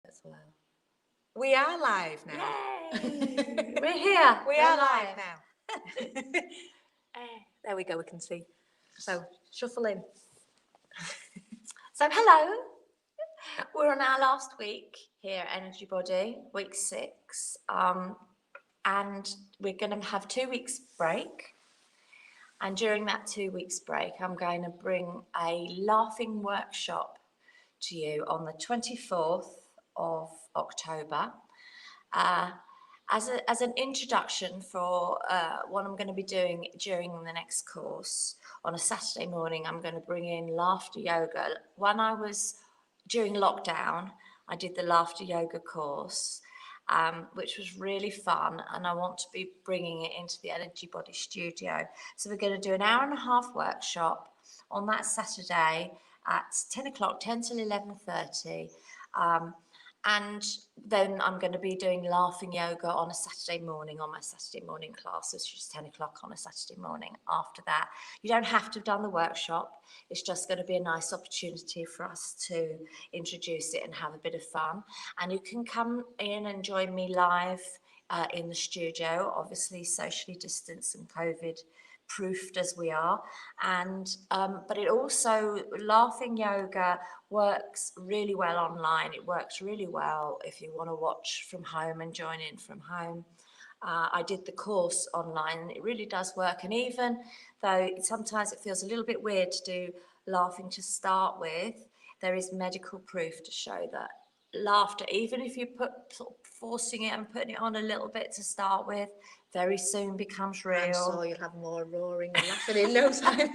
as well. We are live now. Yay! We're here. We We're are live now. There we go. We can see. So shuffle in. So hello. We're on our last week here at Energy Body, week 6, and we're going to have 2 weeks break. And during that 2 weeks break, I'm going to bring a laughing workshop to you on the 24th of October. As an introduction for what I'm going to be doing during the next course, on a Saturday morning, I'm going to bring in laughter yoga. When I was during lockdown, I did the laughter yoga course, which was really fun, and I want to be bringing it into the Energy Body studio. So we're going to do an hour and a half workshop on that Saturday at 10 o'clock, 10 till 11:30. And then I'm going to be doing laughing yoga on a Saturday morning on my Saturday morning class, which is 10 o'clock on a Saturday morning. After that, you don't have to have done the workshop. It's just going to be a nice opportunity for us to introduce it and have a bit of fun. And you can come in and join me live in the studio, obviously socially distanced and COVID proofed as we are, and but it also, laughing yoga works really well online. It works really well if you want to watch from home and join in from home. I did the course online and it really does work, and even though sometimes it feels a little bit weird to do laughing to start with, there is medical proof to show that laughter, even if you put sort of forcing it and putting it on a little bit to start with, very soon becomes real. I'm sure you'll have more roaring and laughing in no time.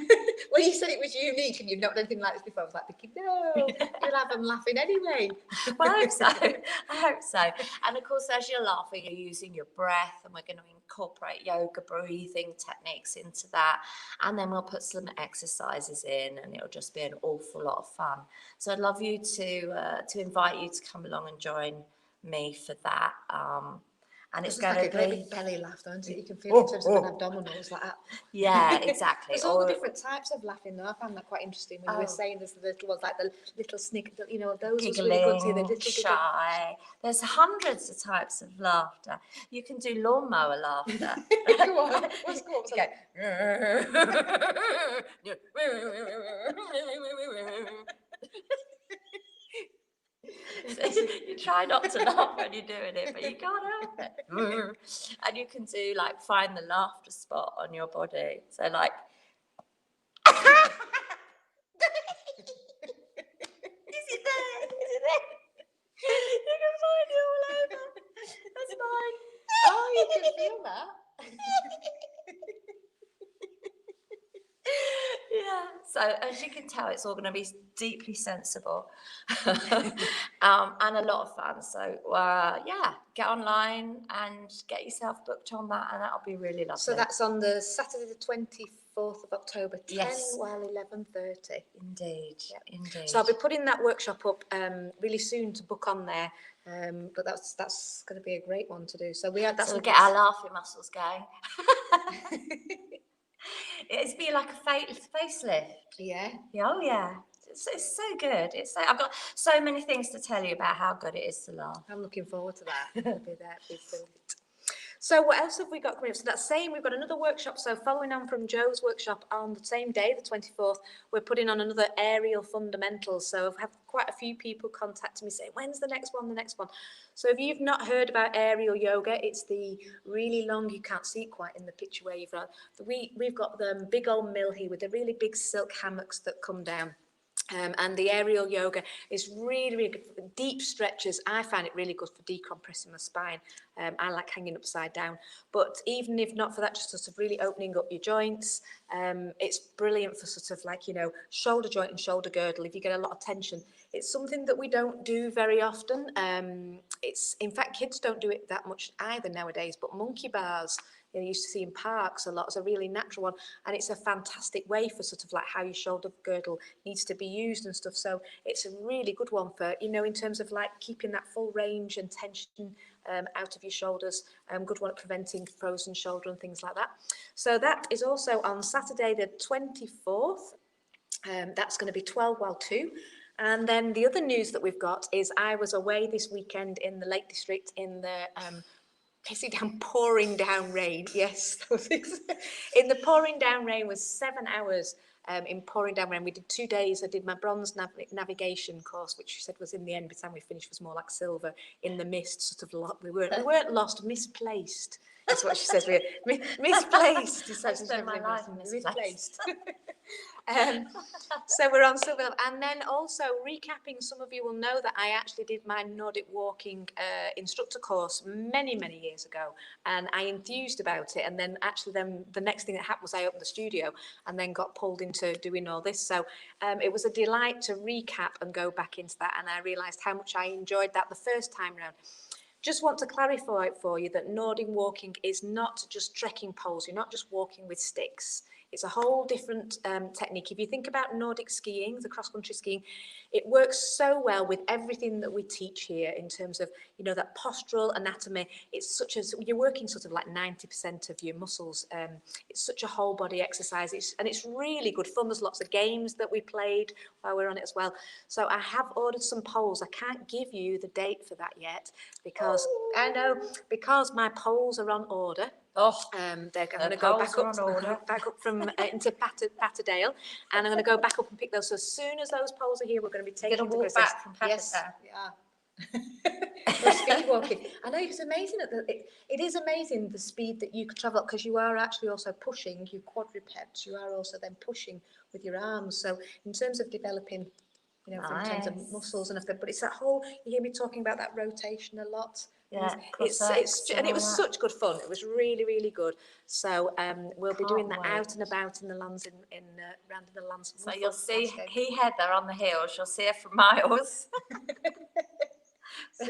When you said it was unique and you've not done anything like this before, I was like thinking, no, you'll have them laughing anyway. Well, I hope so. I hope so. And of course, as you're laughing, you're using your breath, and we're going to incorporate yoga breathing techniques into that. And then we'll put some exercises in, and it'll just be an awful lot of fun. So I'd love you to invite you to come along and join me for that. And it's going like to a great be big belly laugh, don't it? You can feel it in terms of an abdominals like that. Yeah, exactly. There's all the different types of laughing though. I found that quite interesting when you were saying there's the little ones, like the little snick, you know, those giggling, was really good too. The little shy. There's hundreds of types of laughter. You can do lawnmower laughter. Go on, let's go on. Go. So you try not to laugh when you're doing it, but you can't help it. And you can do like, find the laughter spot on your body. So like. Is it there? Is it there? You can find it all over. That's fine. Oh, you can feel that. Yeah, so as you can tell, it's all going to be deeply sensible and a lot of fun. So yeah, get online and get yourself booked on that, and that'll be really lovely. So that's on the Saturday the 24th of October, 10 Yes. while 11:30. Indeed, yep. Indeed. So I'll be putting that workshop up really soon to book on there. But that's going to be a great one to do. So we'll get our laughing muscles going. It'd be like a facelift. Yeah. Oh yeah. It's so good. I've got so many things to tell you about how good it is to laugh. I'm looking forward to that. It'll be there. It'll be brilliant. So what else have we got coming up? So that's saying we've got another workshop. So following on from Joe's workshop on the same day, the 24th, we're putting on another aerial fundamentals. So I've had quite a few people contact me saying, when's the next one? So if you've not heard about aerial yoga, it's the really long, you can't see it quite in the picture where you've got, we've got the big old mill here with the really big silk hammocks that come down. And the aerial yoga is really, really good for deep stretches. I find it really good for decompressing my spine. I like hanging upside down. But even if not for that, just sort of really opening up your joints. It's brilliant for sort of like, you know, shoulder joint and shoulder girdle. If you get a lot of tension, it's something that we don't do very often. In fact, kids don't do it that much either nowadays. But monkey bars, you used to see in parks a lot, as a really natural one, and it's a fantastic way for sort of like how your shoulder girdle needs to be used and stuff. So it's a really good one for, you know, in terms of like keeping that full range and tension out of your shoulders. Good one at preventing frozen shoulder and things like that. So that is also on Saturday the 24th. That's going to be 12 while 2. And then the other news that we've got is I was away this weekend in the Lake District in the pouring down rain. Yes, in the pouring down rain was 7 hours in pouring down rain. We did 2 days. I did my bronze navigation course, which she said was in the end, by the time we finished, was more like silver in the mist. Sort of, we weren't lost, misplaced. That's what she says. We're misplaced. I spent my life misplaced. So we're on silver, and then also recapping. Some of you will know that I actually did my Nordic walking instructor course many years ago, and I enthused about it. And then the next thing that happened was I opened the studio, and then got pulled into doing all this. So it was a delight to recap and go back into that, and I realised how much I enjoyed that the first time round. Just want to clarify it for you that Nordic walking is not just trekking poles. You're not just walking with sticks. It's a whole different technique. If you think about Nordic skiing, the cross-country skiing, it works so well with everything that we teach here in terms of, that postural anatomy. It's such as you're working sort of like 90% of your muscles. It's such a whole body exercise. It's really good fun. There's lots of games that we played while we're on it as well. So I have ordered some poles. I can't give you the date for that yet because my poles are on order. Oh, they're going to go back up from into Patterdale, and I'm going to go back up and pick those. So as soon as those poles are here, we're going to be taking them to walk back from Patterdale. Yes, we're speed walking. I know it's amazing it is amazing the speed that you can travel because you are actually also pushing your quadrupeds. You are also then pushing with your arms. So in terms of developing, in terms of muscles and everything, but it's that whole. You hear me talking about that rotation a lot. Yeah, and it was such good fun. It was really good. So we'll be doing that out and about in the lands around in the lands. So you'll see Heather on the hills. You'll see her for miles. So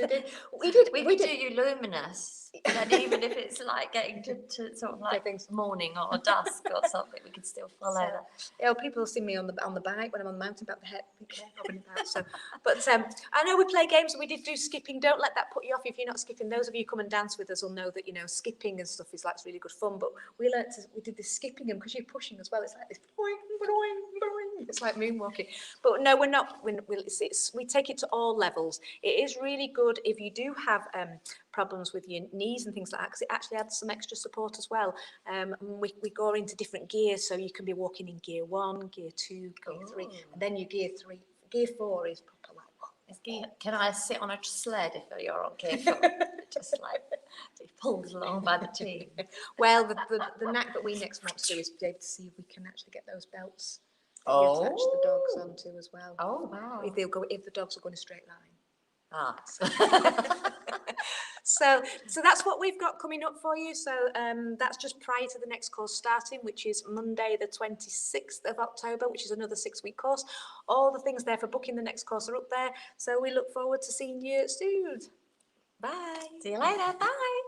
we could do you luminous, and even if it's like getting to sort of like morning or dusk or something, we could still follow that. Yeah, people will see me on the bike when I'm on the mountain about the head. So, but I know we play games and we did do skipping. Don't let that put you off if you're not skipping. Those of you who come and dance with us will know that skipping and stuff is like really good fun. But we did this skipping, and because you're pushing as well, it's like this. It's like moonwalking. But no, we're not. We take it to all levels. It is really good if you do have problems with your knees and things like that, because it actually adds some extra support as well. We go into different gears, so you can be walking in gear 1, gear 2, gear 3, and then your gear 4 is proper like. Can I sit on a sled if you're on gear 4? Just like be pulled along by the team. Well, the knack that we next want to do is be able to see if we can actually get those belts that you attach the dogs onto as well. Oh wow! If the dogs are going a straight line. So that's what we've got coming up for you. So that's just prior to the next course starting, which is Monday the 26th of October, which is another 6-week course. All the things there for booking the next course are up there. So we look forward to seeing you soon. Bye. See you later. Bye.